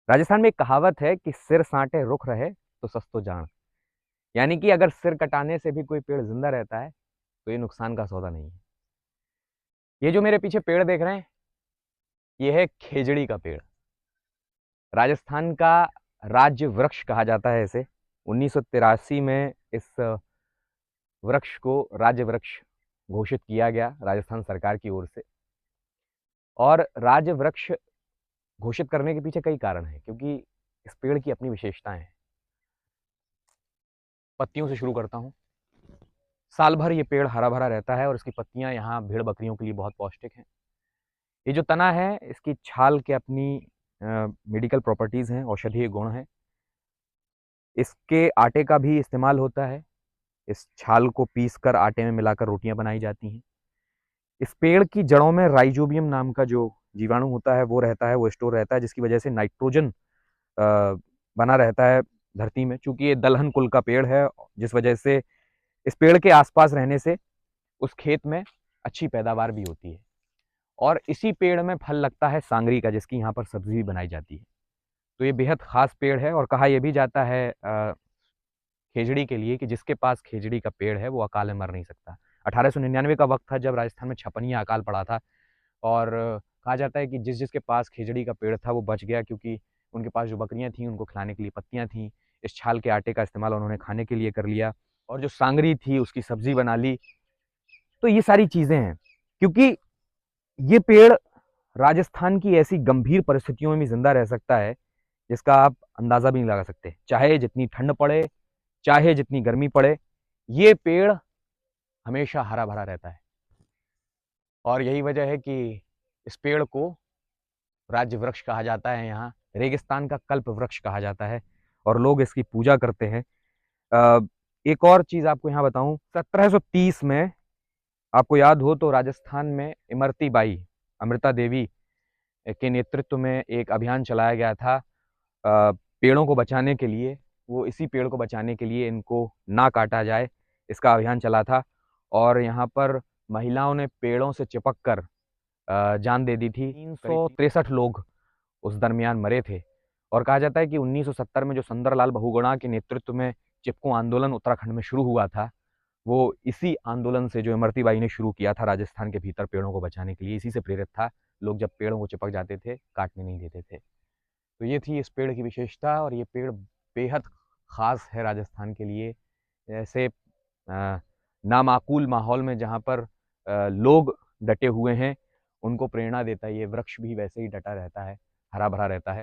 राजस्थान में एक कहावत है कि सिर साँटे रुख रहे तो सस्तो जान। यानी कि अगर सिर कटाने से भी कोई पेड़ जिंदा रहता है तो ये नुकसान का सौदा नहीं है। ये जो मेरे पीछे पेड़ देख रहे हैं, ये है खेजड़ी का पेड़। राजस्थान का राज्य वृक्ष कहा जाता है इसे। 1983 में इस वृक्ष को राज्य वृक्ष घोषित किया गया राजस्थान सरकार की ओर से। और राज्य वृक्ष घोषित करने के पीछे कई कारण हैं, क्योंकि इस पेड़ की अपनी विशेषताएं हैं। पत्तियों से शुरू करता हूँ। साल भर ये पेड़ हरा भरा रहता है और इसकी पत्तियां यहाँ भेड़ बकरियों के लिए बहुत पौष्टिक हैं। ये जो तना है, इसकी छाल के अपनी मेडिकल प्रॉपर्टीज हैं, औषधीय गुण हैं। इसके आटे का भी इस्तेमाल होता है। इस छाल को पीस कर आटे में मिलाकर रोटियां बनाई जाती हैं। इस पेड़ की जड़ों में राइजोबियम नाम का जो जीवाणु होता है वो रहता है, वो स्टोर रहता है, जिसकी वजह से नाइट्रोजन बना रहता है धरती में। चूंकि ये दलहन कुल का पेड़ है, जिस वजह से इस पेड़ के आसपास रहने से उस खेत में अच्छी पैदावार भी होती है। और इसी पेड़ में फल लगता है सांगरी का, जिसकी यहाँ पर सब्जी भी बनाई जाती है। तो ये बेहद खास पेड़ है और कहा यह भी जाता है खेजड़ी के लिए कि जिसके पास खेजड़ी का पेड़ है वो अकाल में मर नहीं सकता। 1899 का वक्त था जब राजस्थान में छपनिया अकाल पड़ा था। और कहा जाता है कि जिस जिसके पास खेजड़ी का पेड़ था वो बच गया, क्योंकि उनके पास जो बकरियां थीं उनको खिलाने के लिए पत्तियां थीं। इस छाल के आटे का इस्तेमाल उन्होंने खाने के लिए कर लिया और जो सांगरी थी उसकी सब्जी बना ली। तो ये सारी चीजें हैं, क्योंकि ये पेड़ राजस्थान की ऐसी गंभीर परिस्थितियों में भी जिंदा रह सकता है जिसका आप अंदाजा भी नहीं लगा सकते। चाहे जितनी ठंड पड़े, चाहे जितनी गर्मी पड़े, ये पेड़ हमेशा हरा भरा रहता है। और यही वजह है कि इस पेड़ को राज्य वृक्ष कहा जाता है। यहाँ रेगिस्तान का कल्प वृक्ष कहा जाता है और लोग इसकी पूजा करते हैं। एक और चीज आपको यहाँ बताऊं, 1730 में आपको याद हो तो राजस्थान में इमरती बाई, अमृता देवी के नेतृत्व में एक अभियान चलाया गया था पेड़ों को बचाने के लिए। वो इसी पेड़ को बचाने के लिए, इनको ना काटा जाए, इसका अभियान चला था। और यहाँ पर महिलाओं ने पेड़ों से चिपक कर जान दे दी थी। 363 लोग उस दरमियान मरे थे। और कहा जाता है कि 1970 में जो सुंदरलाल बहुगुणा के नेतृत्व में चिपको आंदोलन उत्तराखंड में शुरू हुआ था, वो इसी आंदोलन से जो इमरती बाई ने शुरू किया था राजस्थान के भीतर पेड़ों को बचाने के लिए, इसी से प्रेरित था। लोग जब पेड़ों को चिपक जाते थे काटने नहीं देते थे। तो ये थी इस पेड़ की विशेषता। और ये पेड़ बेहद ख़ास है राजस्थान के लिए। ऐसे नामाकूल माहौल में जहाँ पर लोग डटे हुए हैं, उनको प्रेरणा देता है। ये वृक्ष भी वैसे ही डटा रहता है, हरा भरा रहता है।